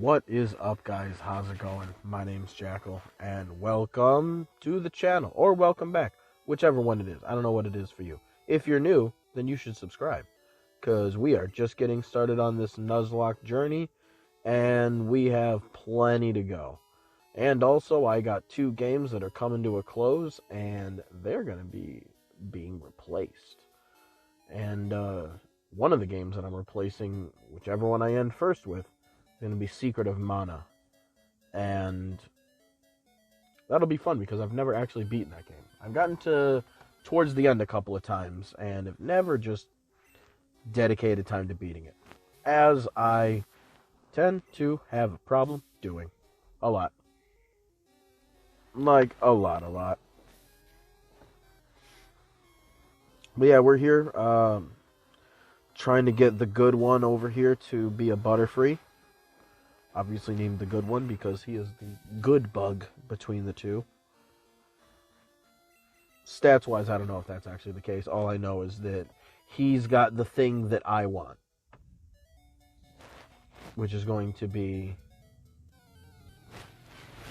What is up, guys? How's it going? My name's Jackal, and welcome to the channel, or welcome back, whichever one it is. I don't know what it is for you. If you're new, then you should subscribe, because we are just getting started on this Nuzlocke journey, and we have plenty to go. And also, I got 2 games that are coming to a close, and they're going to be being replaced. And one of the games that I'm replacing, whichever one I end first with, going to be Secret of Mana, and that'll be fun because I've never actually beaten that game. I've gotten to towards the end a couple of times and have never just dedicated time to beating it, as I tend to have a problem doing a lot. Like a lot. But yeah, we're here trying to get the good one over here to be a Butterfree. Obviously named the good one because he is the good bug between the two. Stats-wise, I don't know if that's actually the case. All I know is that he's got the thing that I want, which is going to be...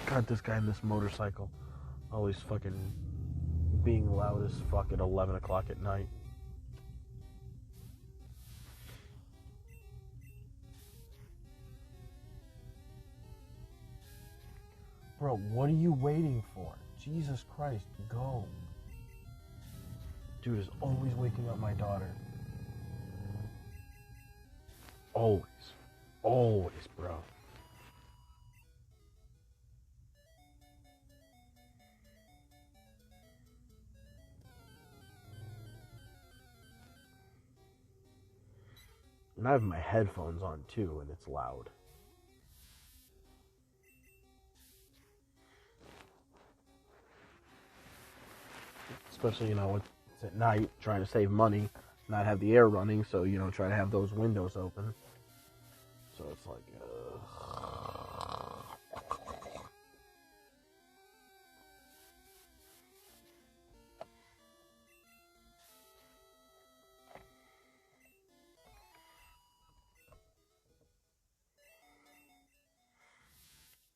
God, this guy in this motorcycle. Always fucking being loud as fuck at 11 o'clock at night. Bro, what are you waiting for? Jesus Christ, go. Dude is always waking up my daughter. Always. Always, bro. And I have my headphones on too, and it's loud. Especially, it's at night, trying to save money, not have the air running, so, try to have those windows open. So it's like,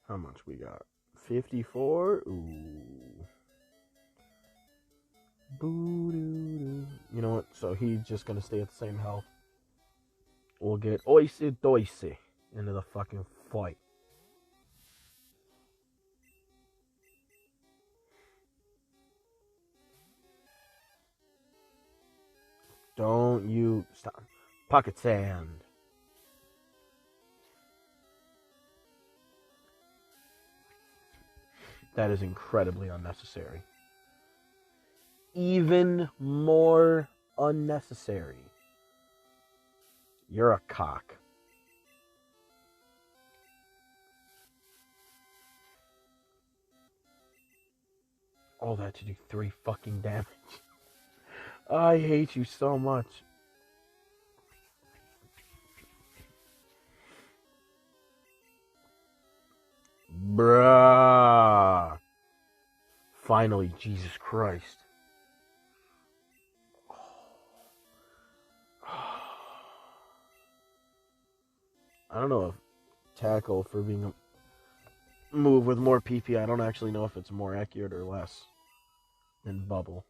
How much we got? 54? Ooh. Boo-doo-doo. You know what? So he's just gonna stay at the same health. We'll get Oisey Doisey into the fucking fight. Don't you stop. Pocket sand. That is incredibly unnecessary. Even more unnecessary. You're a cock. All that to do 3 fucking damage. I hate you so much. Bruh. Finally, Jesus Christ. I don't know if tackle for being a move with more PP, I don't actually know if it's more accurate or less than bubble.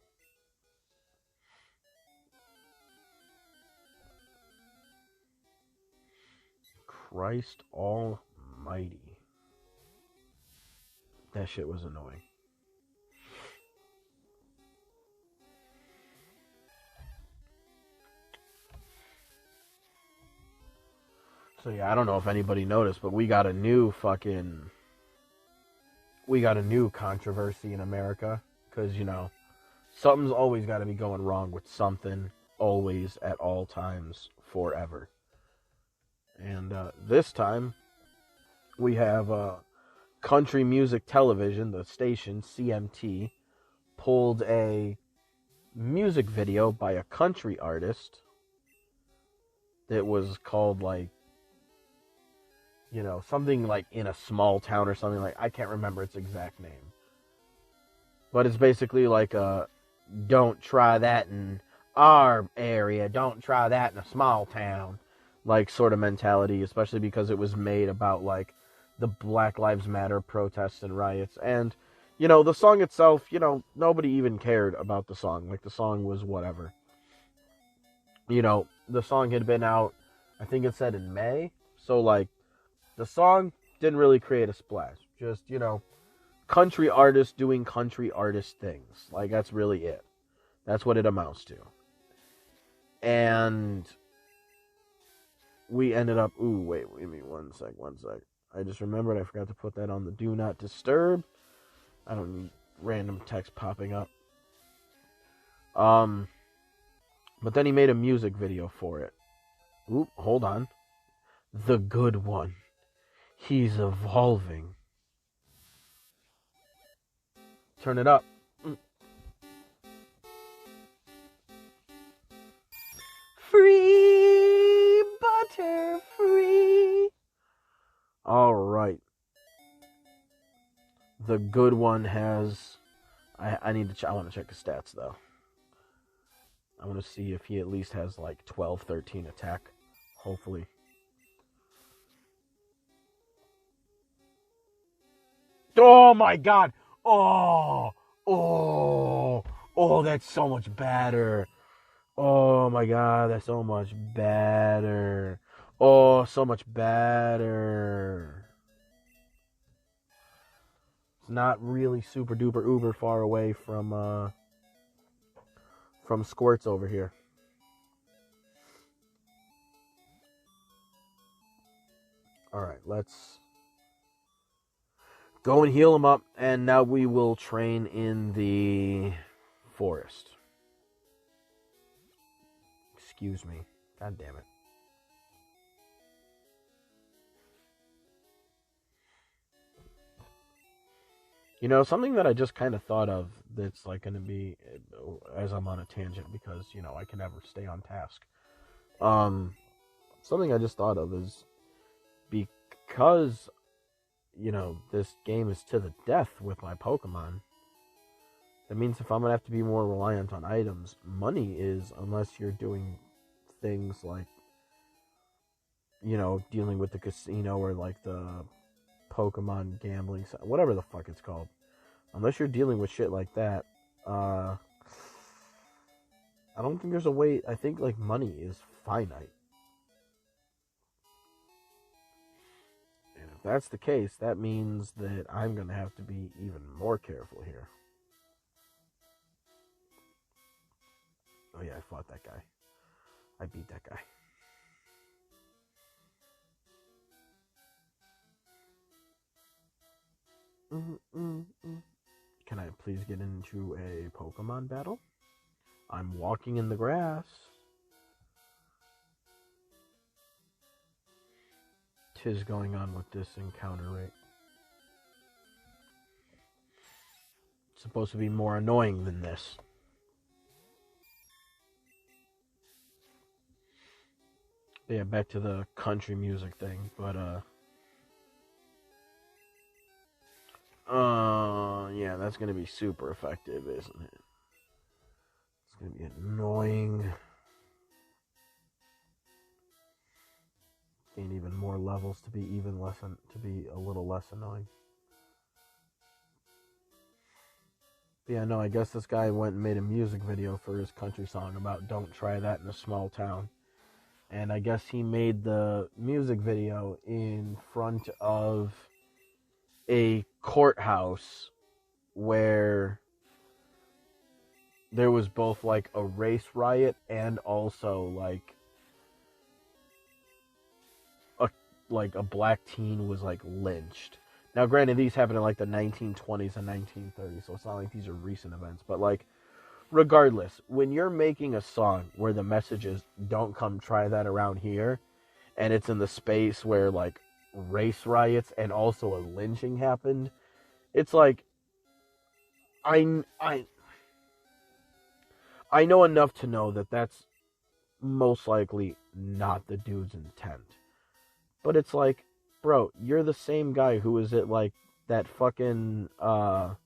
Christ almighty. That shit was annoying. So yeah, I don't know if anybody noticed, but we got a new controversy in America. Because, something's always got to be going wrong with something, always, at all times, forever. And this time, we have Country Music Television, the station, CMT, pulled a music video by a country artist that was called, something like In a Small Town or something like, I can't remember its exact name. But it's basically like don't try that in our area, don't try that in a small town. like sort of mentality, especially because it was made about like the Black Lives Matter protests and riots. And the song itself, nobody even cared about the song. Like, the song was whatever. The song had been out, I think it said in May. So, like, the song didn't really create a splash. Just, country artists doing country artist things. Like, that's really it. That's what it amounts to. And we ended up... Ooh, wait me one sec. I just remembered I forgot to put that on the Do Not Disturb. I don't need random text popping up. But then he made a music video for it. Oop, hold on. The good one. He's evolving. Turn it up. Free butter, free. All right. The good one has... I want to check his stats, though. I want to see if he at least has, like, 12, 13 attack. Hopefully. Oh, my God. Oh, that's so much better. Oh, my God, that's so much better. Oh, so much better. It's not really super duper uber far away from Squirts over here. Alright, let's go and heal him up, and now we will train in the forest. Excuse me. God damn it. Something that I just kind of thought of that's like going to be, as I'm on a tangent, because, I can never stay on task. Something I just thought of is because, this game is to the death with my Pokemon, that means if I'm going to have to be more reliant on items, money is, unless you're doing things like, dealing with the casino or like the Pokemon gambling, whatever the fuck it's called. Unless you're dealing with shit like that, I don't think there's a way. I think like money is finite. And if that's the case, that means that I'm going to have to be even more careful here. Oh yeah, I fought that guy. I beat that guy. Can I please get into a Pokemon battle? I'm walking in the grass. Tis going on with this encounter rate. It's supposed to be more annoying than this. Yeah, back to the country music thing, but yeah, that's gonna be super effective, isn't it? It's gonna be annoying. Gain even more levels to be a little less annoying. But yeah, no, I guess this guy went and made a music video for his country song about don't try that in a small town. And I guess he made the music video in front of a courthouse where there was both like a race riot and also like a black teen was like lynched. Now granted, these happened in like the 1920s and 1930s, so it's not like these are recent events, but like regardless, when you're making a song where the message is don't come try that around here, and it's in the space where like race riots and also a lynching happened, it's like I know enough to know that that's most likely not the dude's intent. But it's like, bro, you're the same guy who was at like that fucking that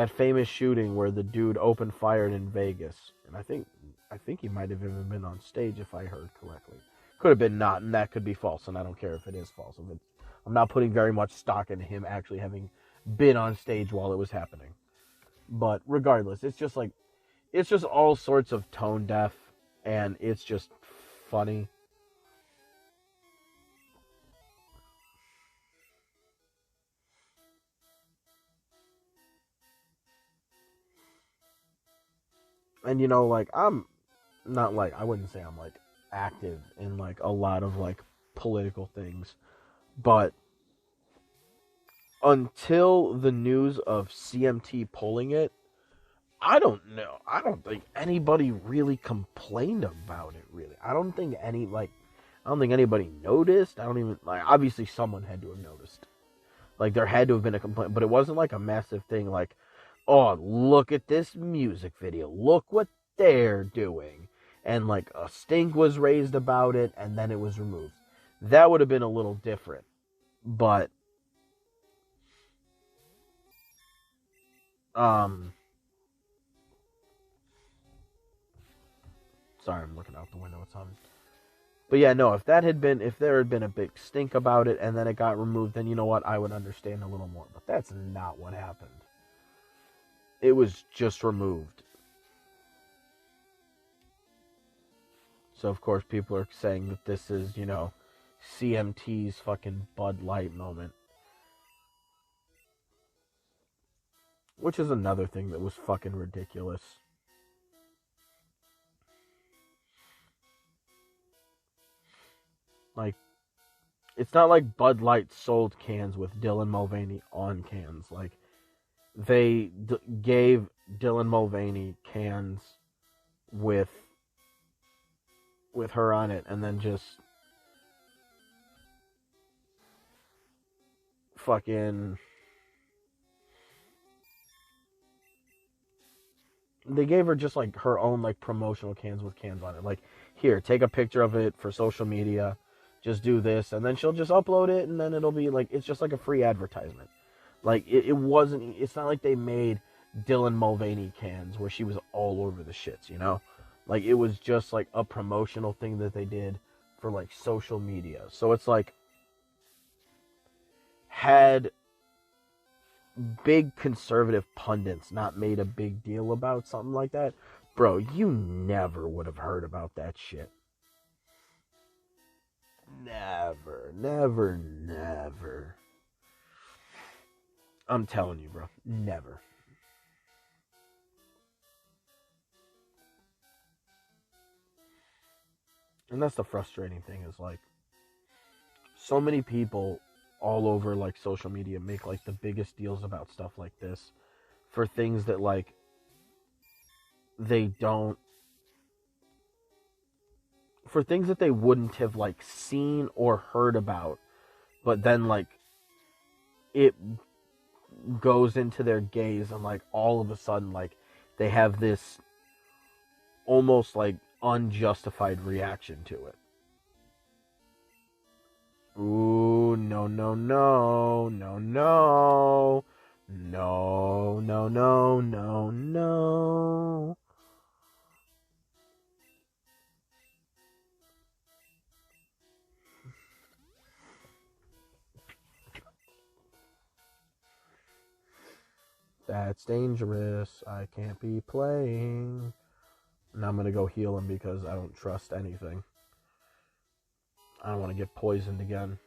famous shooting where the dude opened fire in Vegas. And I think he might have even been on stage if I heard correctly. Could have been not, and that could be false, and I don't care if it is false. I'm not putting very much stock into him actually having been on stage while it was happening. But regardless, it's just like, it's just all sorts of tone deaf, and it's just funny. And you know, like, I'm not like, I wouldn't say I'm like active in like a lot of like political things, but until the news of CMT pulling it, I don't know. I don't think anybody really complained about it, really. I don't think anybody noticed. I don't even, like, obviously someone had to have noticed. Like, there had to have been a complaint, but it wasn't like a massive thing like, oh, look at this music video. Look what they're doing. And, like, a stink was raised about it, and then it was removed. That would have been a little different. But, sorry, I'm looking out the window. It's on. But yeah, no, if there had been a big stink about it and then it got removed, then you know what, I would understand a little more. But that's not what happened. It was just removed. So of course people are saying that this is, you know, CMT's fucking Bud Light moment. Which is another thing that was fucking ridiculous. Like, it's not like Bud Light sold cans with Dylan Mulvaney on cans. Like, they gave Dylan Mulvaney cans with her on it, and then just fucking, they gave her just like her own like promotional cans with cans on it. Like, here, take a picture of it for social media. Just do this, and then she'll just upload it, and then it'll be like, it's just like a free advertisement. Like, it's not like they made Dylan Mulvaney cans where she was all over the shits, you know? Like, it was just like a promotional thing that they did for like social media. So it's like, had big conservative pundits not made a big deal about something like that, bro, you never would have heard about that shit. Never, never, never. I'm telling you, bro. Never. And that's the frustrating thing, is like, so many people all over like social media make like the biggest deals about stuff like this for things that like they don't, for things that they wouldn't have like seen or heard about, but then like it goes into their gaze, and like all of a sudden like they have this almost like unjustified reaction to it. Ooh, no, no, no, no, no, no, no, no, no, no. That's dangerous. I can't be playing. And I'm gonna go heal him because I don't trust anything. I don't want to get poisoned again.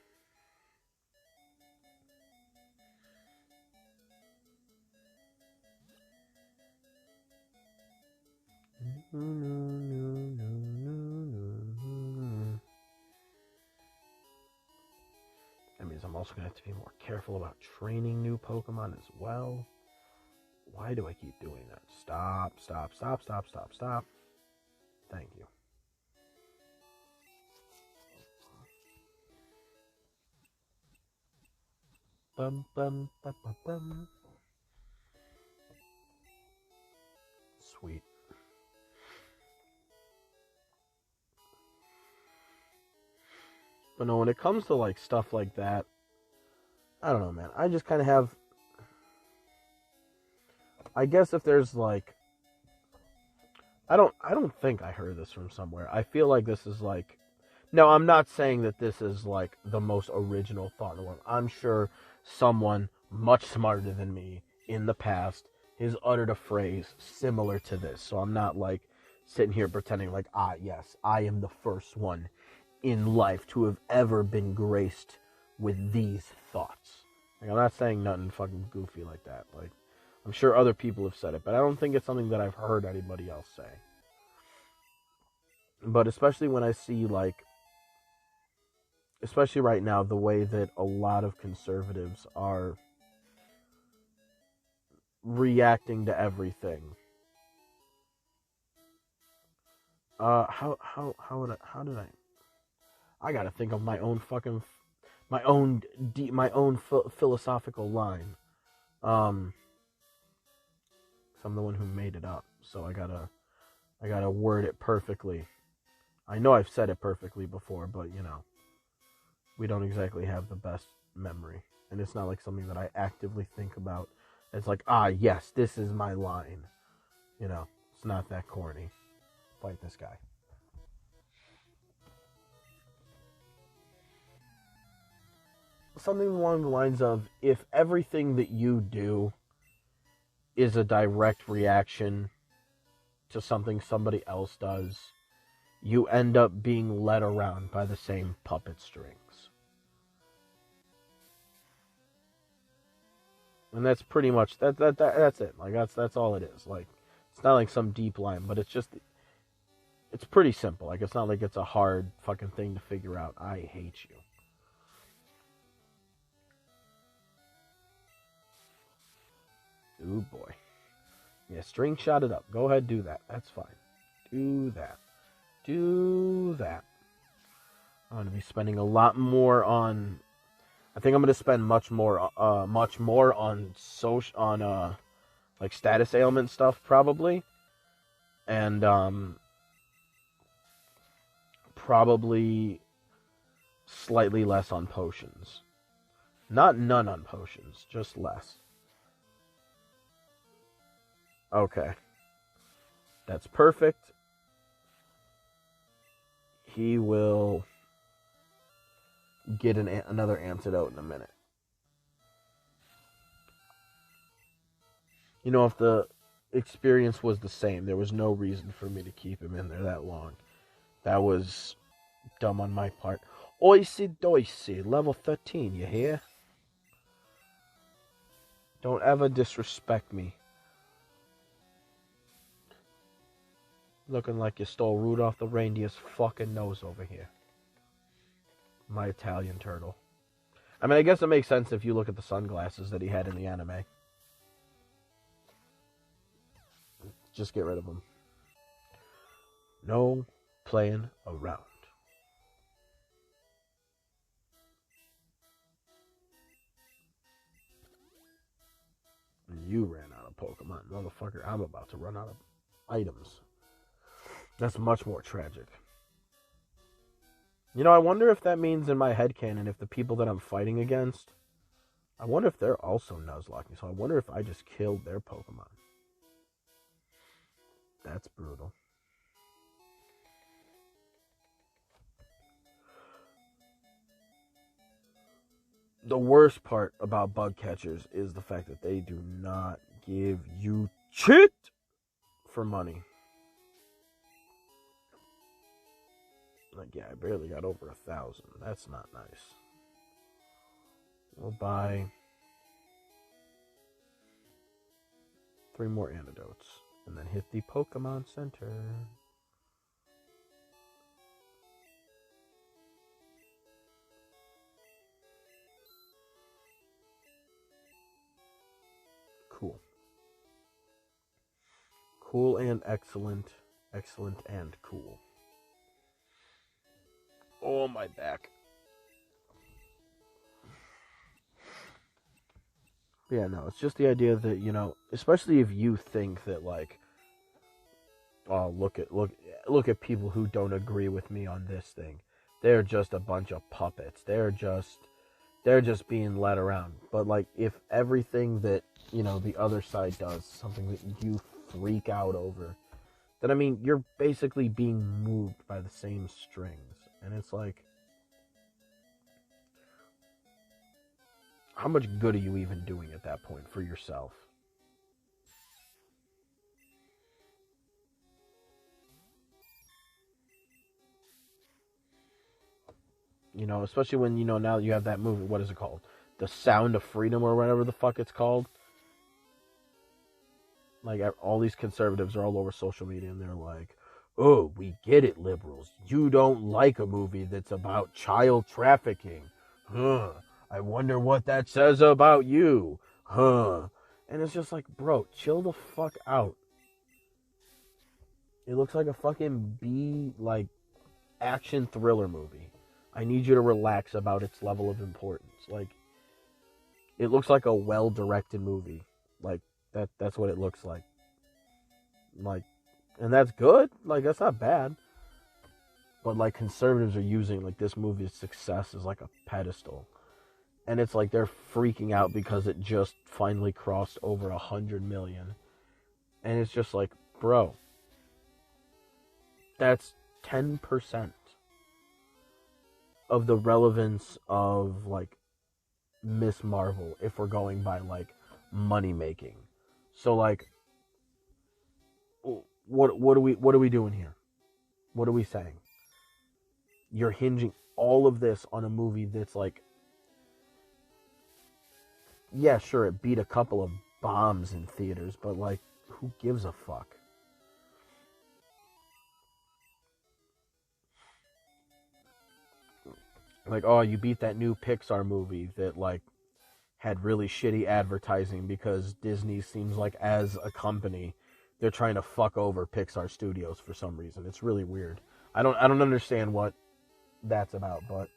That means I'm also going to have to be more careful about training new Pokemon as well. Why do I keep doing that? Stop, stop, stop, stop, stop, stop. Thank you. Bum, bum, bum, bum, bum. Sweet. But no, when it comes to like stuff like that, I don't know, man. I just kind of have, I guess if there's like, I don't think I heard this from somewhere. I feel like this is like, No, I'm not saying that this is like the most original thought in the world. I'm sure someone much smarter than me in the past has uttered a phrase similar to this. So I'm not like sitting here pretending like, yes, I am the first one in life to have ever been graced with these thoughts. Like, I'm not saying nothing fucking goofy like that. Like, I'm sure other people have said it, but I don't think it's something that I've heard anybody else say. But especially when I see, like, especially right now, the way that a lot of conservatives are reacting to everything. How did I gotta think of my own fucking, my own philosophical line. I'm the one who made it up, so I gotta word it perfectly. I know I've said it perfectly before, but you know, we don't exactly have the best memory, and it's not like something that I actively think about. It's like, yes, this is my line. You know, it's not that corny. Fight this guy. Something along the lines of, if everything that you do is a direct reaction to something somebody else does, you end up being led around by the same puppet strings. And that's pretty much that's it. Like that's all it is. Like, it's not like some deep line, but it's pretty simple. Like, it's not like it's a hard fucking thing to figure out. I hate you. Ooh boy. Yeah, string shot it up. Go ahead, do that. That's fine. Do that. I'm going to be spending a lot more on. I think I'm going to spend much more on like status ailment stuff probably, and probably slightly less on potions. Not none on potions, just less. Okay. That's perfect. He will get another antidote in a minute. You know, if the experience was the same, there was no reason for me to keep him in there that long. That was dumb on my part. Oisey doisey, level 13, you hear? Don't ever disrespect me. Looking like you stole Rudolph the reindeer's fucking nose over here. My Italian turtle. I mean, I guess it makes sense if you look at the sunglasses that he had in the anime. Just get rid of them. No playing around. You ran out of Pokemon. Motherfucker, I'm about to run out of items. That's much more tragic. You know, I wonder if that means in my headcanon, if the people that I'm fighting against, I wonder if they're also Nuzlocking. So I wonder if I just killed their Pokemon. That's brutal. The worst part about bug catchers is the fact that they do not give you shit for money. Like, yeah, I barely got over 1,000. That's not nice. We'll buy 3 more antidotes and then hit the Pokemon Center. Cool. Cool and excellent. Excellent and cool. Oh, my back. Yeah, no, it's just the idea that, you know, especially if you think that, like, oh, look at people who don't agree with me on this thing. They're just a bunch of puppets. They're just being led around. But, like, if everything that, you know, the other side does, something that you freak out over, then, I mean, you're basically being moved by the same strings. And it's like, how much good are you even doing at that point for yourself? You know, especially when, you know, now you have that movie, what is it called? The Sound of Freedom or whatever the fuck it's called. Like, all these conservatives are all over social media and they're like, oh, we get it, liberals. You don't like a movie that's about child trafficking. Huh. I wonder what that says about you. Huh. And it's just like, bro, chill the fuck out. It looks like a fucking like, action thriller movie. I need you to relax about its level of importance. Like, it looks like a well-directed movie. Like, that's what it looks like. Like, and that's good. Like, that's not bad. But, like, conservatives are using, like, this movie's success as, like, a pedestal. And it's like they're freaking out because it just finally crossed over 100 million. And it's just like, bro, that's 10% of the relevance of, like, Miss Marvel, if we're going by, like, money making. So, like, what are we doing here? What are we saying? You're hinging all of this on a movie that's like, yeah, sure, it beat a couple of bombs in theaters, but like, who gives a fuck? Like, oh, you beat that new Pixar movie that, like, had really shitty advertising because Disney seems like, as a company, they're trying to fuck over Pixar Studios for some reason. It's really weird. I don't understand what that's about, but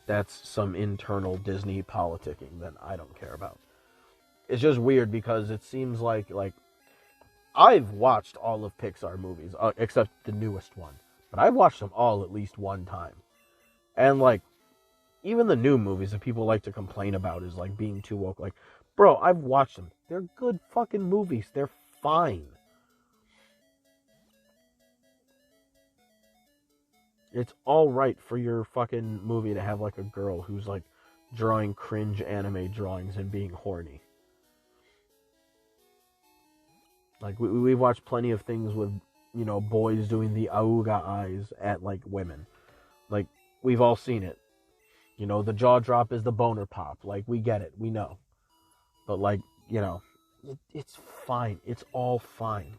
that's some internal Disney politicking that I don't care about. It's just weird because it seems like I've watched all of Pixar movies, except the newest one. But I've watched them all at least one time. And, like, even the new movies that people like to complain about is, like, being too woke. Like, bro, I've watched them. They're good fucking movies. They're fine. It's alright for your fucking movie to have, like, a girl who's, like, drawing cringe anime drawings and being horny. Like, we've watched plenty of things with, you know, boys doing the auga eyes at, like, women. Like, we've all seen it. You know, the jaw drop is the boner pop. Like, we get it. We know. But, like, you know, it's fine. It's all fine.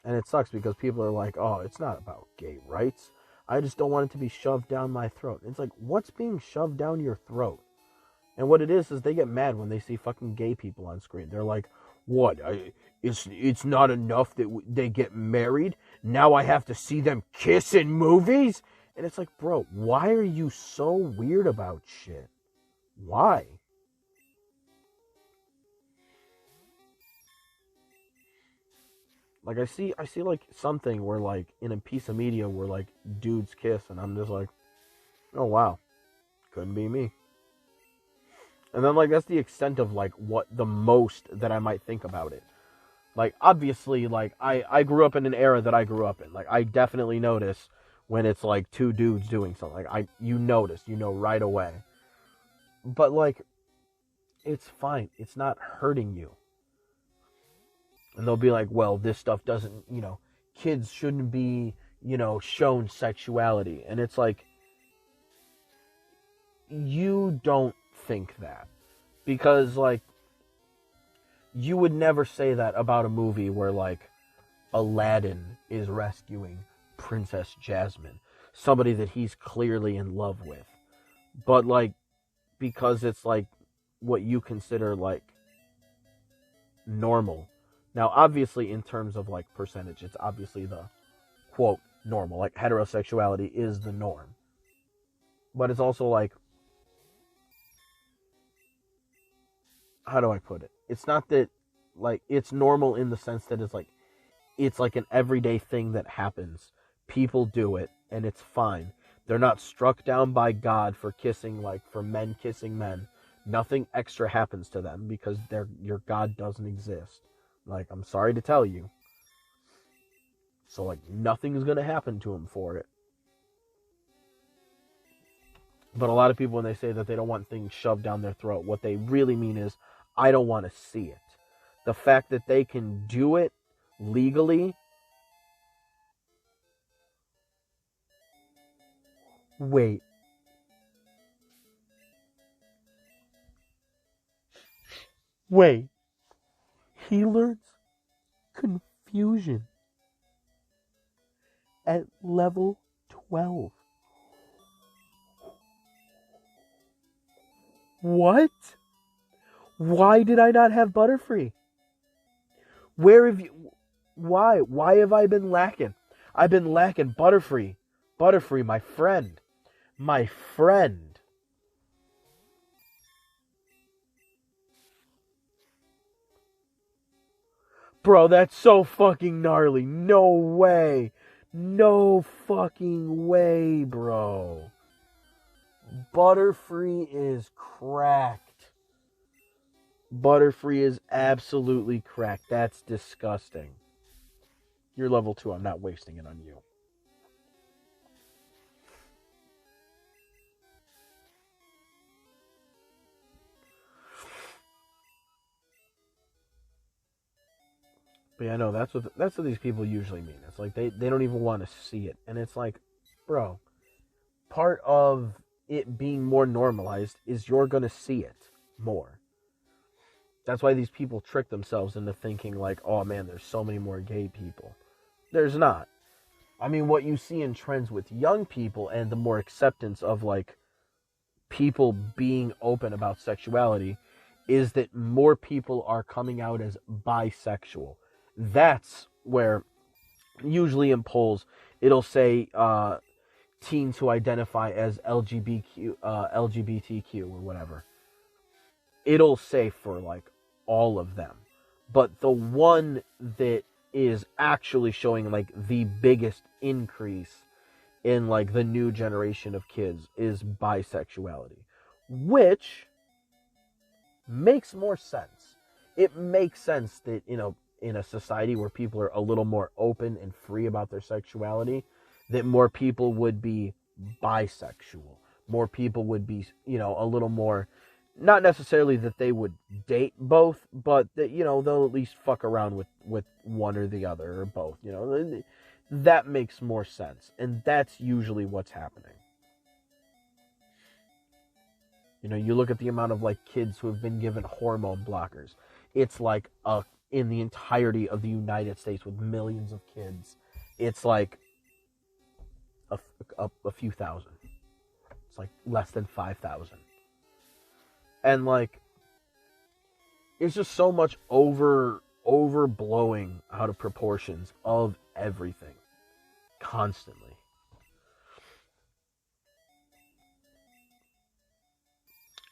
And it sucks because people are like, oh, it's not about gay rights. I just don't want it to be shoved down my throat. And it's like, what's being shoved down your throat? And what it is they get mad when they see fucking gay people on screen. They're like, what? It's not enough that they get married? Now I have to see them kiss in movies? And it's like, bro, why are you so weird about shit? Why? Like, I see like something where, like, in a piece of media where, like, dudes kiss, and I'm just like, oh wow, couldn't be me. And then, like, that's the extent of, like, what the most that I might think about it. Like, obviously, like, I grew up in an era that I grew up in. Like, I definitely notice when it's, like, two dudes doing something. Like, you notice, you know right away. But, like, it's fine. It's not hurting you. And they'll be like, well, this stuff doesn't, you know, kids shouldn't be, you know, shown sexuality. And it's like, you don't think that. Because, like, you would never say that about a movie where, like, Aladdin is rescuing Princess Jasmine, somebody that he's clearly in love with. But, like, because it's, like, what you consider, like, normal. Now, obviously, in terms of, like, percentage, it's obviously the, quote, normal. Like, heterosexuality is the norm. But it's also, like, how do I put it? It's not that, like, it's normal in the sense that it's like an everyday thing that happens. People do it, and it's fine. They're not struck down by God for kissing, like, for men kissing men. Nothing extra happens to them because your God doesn't exist. Like, I'm sorry to tell you. So, like, nothing's going to happen to him for it. But a lot of people, when they say that they don't want things shoved down their throat, what they really mean is, I don't want to see it. The fact that they can do it legally. Wait. He learns confusion at level 12. What? Why did I not have Butterfree? Where have you... Why? Why have I been lacking? I've been lacking Butterfree. Butterfree, my friend. My friend. Bro, that's so fucking gnarly. No way. No fucking way, bro. Butterfree is cracked. Butterfree is absolutely cracked. That's disgusting. You're level 2. I'm not wasting it on you. But yeah, no, that's what these people usually mean. It's like they don't even want to see it. And it's like, bro, part of it being more normalized is you're going to see it more. That's why these people trick themselves into thinking like, oh man, there's so many more gay people. There's not. I mean, what you see in trends with young people and the more acceptance of like people being open about sexuality is that more people are coming out as bisexual. That's where usually in polls it'll say teens who identify as LGBTQ or whatever. It'll say for like all of them. But the one that is actually showing like the biggest increase in like the new generation of kids is bisexuality, which makes more sense. It makes sense that, you know, in a society where people are a little more open and free about their sexuality, that more people would be bisexual. More people would be, you know, a little more, not necessarily that they would date both, but that, you know, they'll at least fuck around with one or the other or both, you know. That makes more sense. And that's usually what's happening. You know, you look at the amount of like kids who have been given hormone blockers. It's like in the entirety of the United States with millions of kids, it's like a few thousand. It's like less than 5,000. And like, it's just so much overblowing out of proportions of everything. Constantly.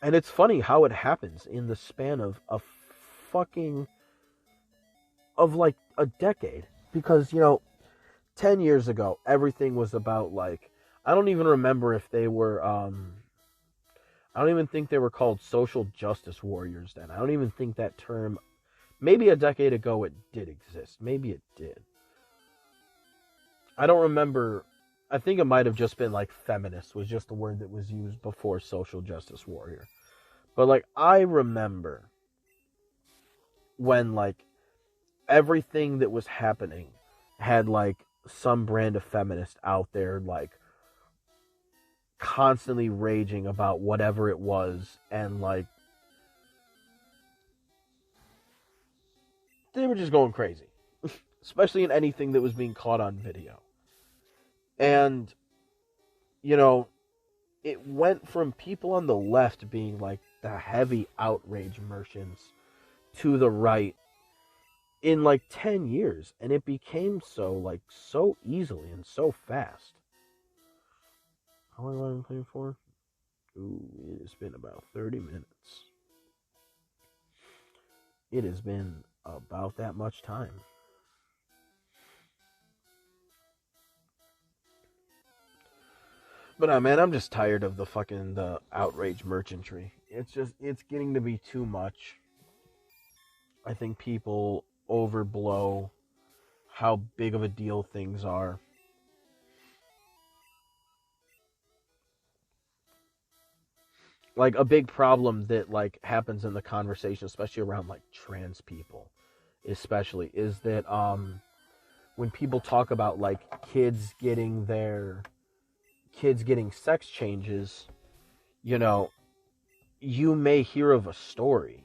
And it's funny how it happens in the span of like a decade. Because, you know, 10 years ago, everything was about like, I don't even remember if they were, I don't even think they were called social justice warriors then. I don't even think that term, maybe a decade ago it did exist. Maybe it did. I don't remember. I think it might have just been like feminist was just the word that was used before social justice warrior. But like, I remember when like everything that was happening had like some brand of feminist out there like constantly raging about whatever it was, and like they were just going crazy, especially in anything that was being caught on video. And you know, it went from people on the left being like the heavy outrage merchants to the right in like 10 years, and it became so easily and so fast. How long have I been playing for? Ooh, it has been about 30 minutes. It has been about that much time. But man, I'm just tired of the outrage merchantry. It's getting to be too much. I think people overblow how big of a deal things are. Like, a big problem that, like, happens in the conversation, especially around, like, trans people, especially, is that, when people talk about, like, kids getting sex changes, you know, you may hear of a story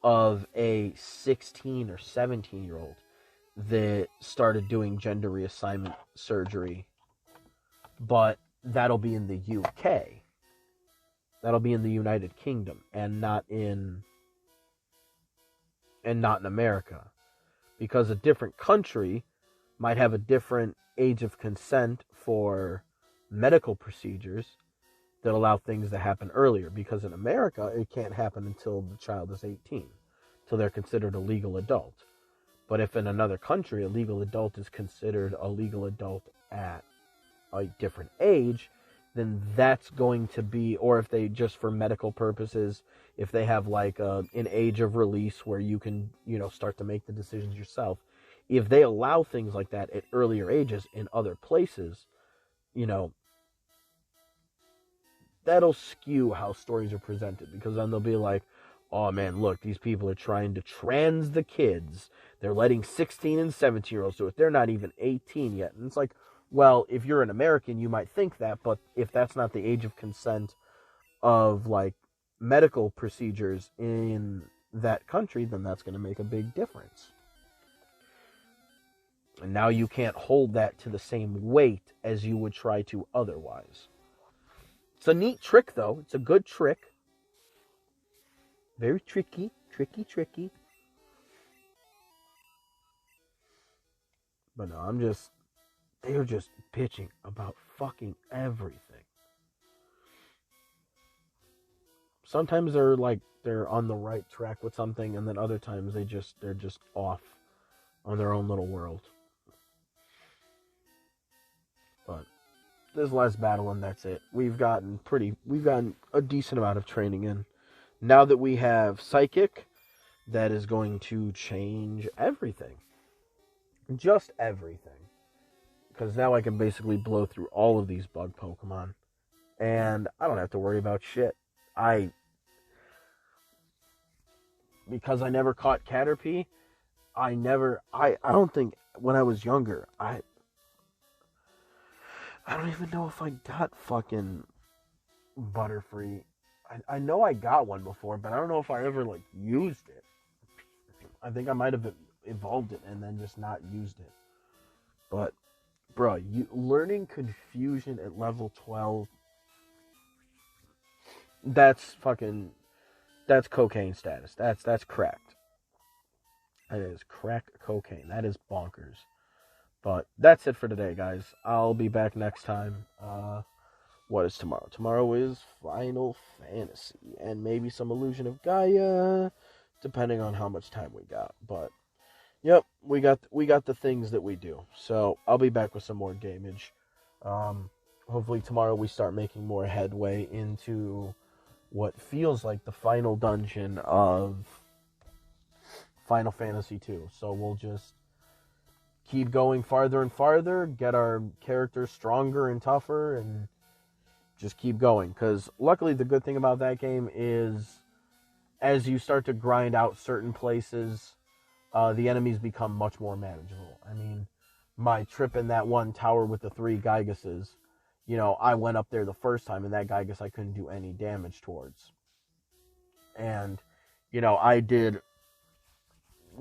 of a 16 or 17-year-old that started doing gender reassignment surgery, but that'll be in the UK. That'll be in the United Kingdom and not in America, because a different country might have a different age of consent for medical procedures that allow things to happen earlier, because in America it can't happen until the child is 18, till they're considered a legal adult. But if in another country a legal adult is considered a legal adult at a different age, then that's going to be, or if they just for medical purposes, if they have like an age of release where you can, start to make the decisions yourself, if they allow things like that at earlier ages in other places, that'll skew how stories are presented, because then they'll be like, oh man, look, these people are trying to trans the kids. They're letting 16 and 17-year-olds do it. They're not even 18 yet. And it's like, well, if you're an American, you might think that, but if that's not the age of consent of, like, medical procedures in that country, then that's going to make a big difference. And now you can't hold that to the same weight as you would try to otherwise. It's a neat trick, though. It's a good trick. Very tricky. But no, they're just bitching about fucking everything. Sometimes they're on the right track with something, and then other times they're just off on their own little world. But this last battle, and that's it. We've gotten a decent amount of training in. Now that we have Psychic, that is going to change everything. Just everything. Because now I can basically blow through all of these bug Pokemon. And I don't have to worry about shit. Because I never caught Caterpie, I don't think, when I was younger, I don't even know if I got fucking Butterfree. I know I got one before, but I don't know if I ever, used it. I think I might have evolved it and then just not used it. But, bro, learning Confusion at level 12, that's cocaine status. That's cracked. That is crack cocaine. That is bonkers. But that's it for today, guys. I'll be back next time. What is tomorrow? Tomorrow is Final Fantasy and maybe some Illusion of Gaia, depending on how much time we got. But yep, we got the things that we do. So I'll be back with some more gameage. Hopefully tomorrow we start making more headway into what feels like the final dungeon of Final Fantasy 2. So we'll just keep going farther and farther, get our characters stronger and tougher, and just keep going. Because luckily the good thing about that game is as you start to grind out certain places, the enemies become much more manageable. I mean, my trip in that one tower with the 3 Gygases, I went up there the first time, and that Gygas I couldn't do any damage towards. And, I did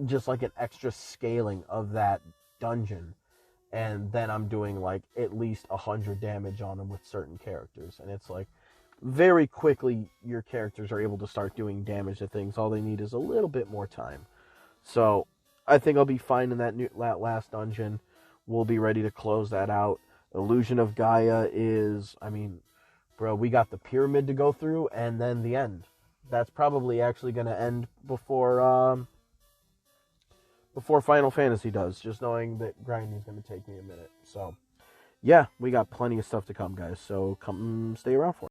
just like an extra scaling of that dungeon, and then I'm doing at least 100 damage on them with certain characters. And it's very quickly your characters are able to start doing damage to things. All they need is a little bit more time. So I think I'll be fine in that last dungeon. We'll be ready to close that out. Illusion of Gaia is, bro, we got the pyramid to go through and then the end. That's probably actually going to end before Final Fantasy does, just knowing that grinding is going to take me a minute. So, yeah, we got plenty of stuff to come, guys. So come stay around for it.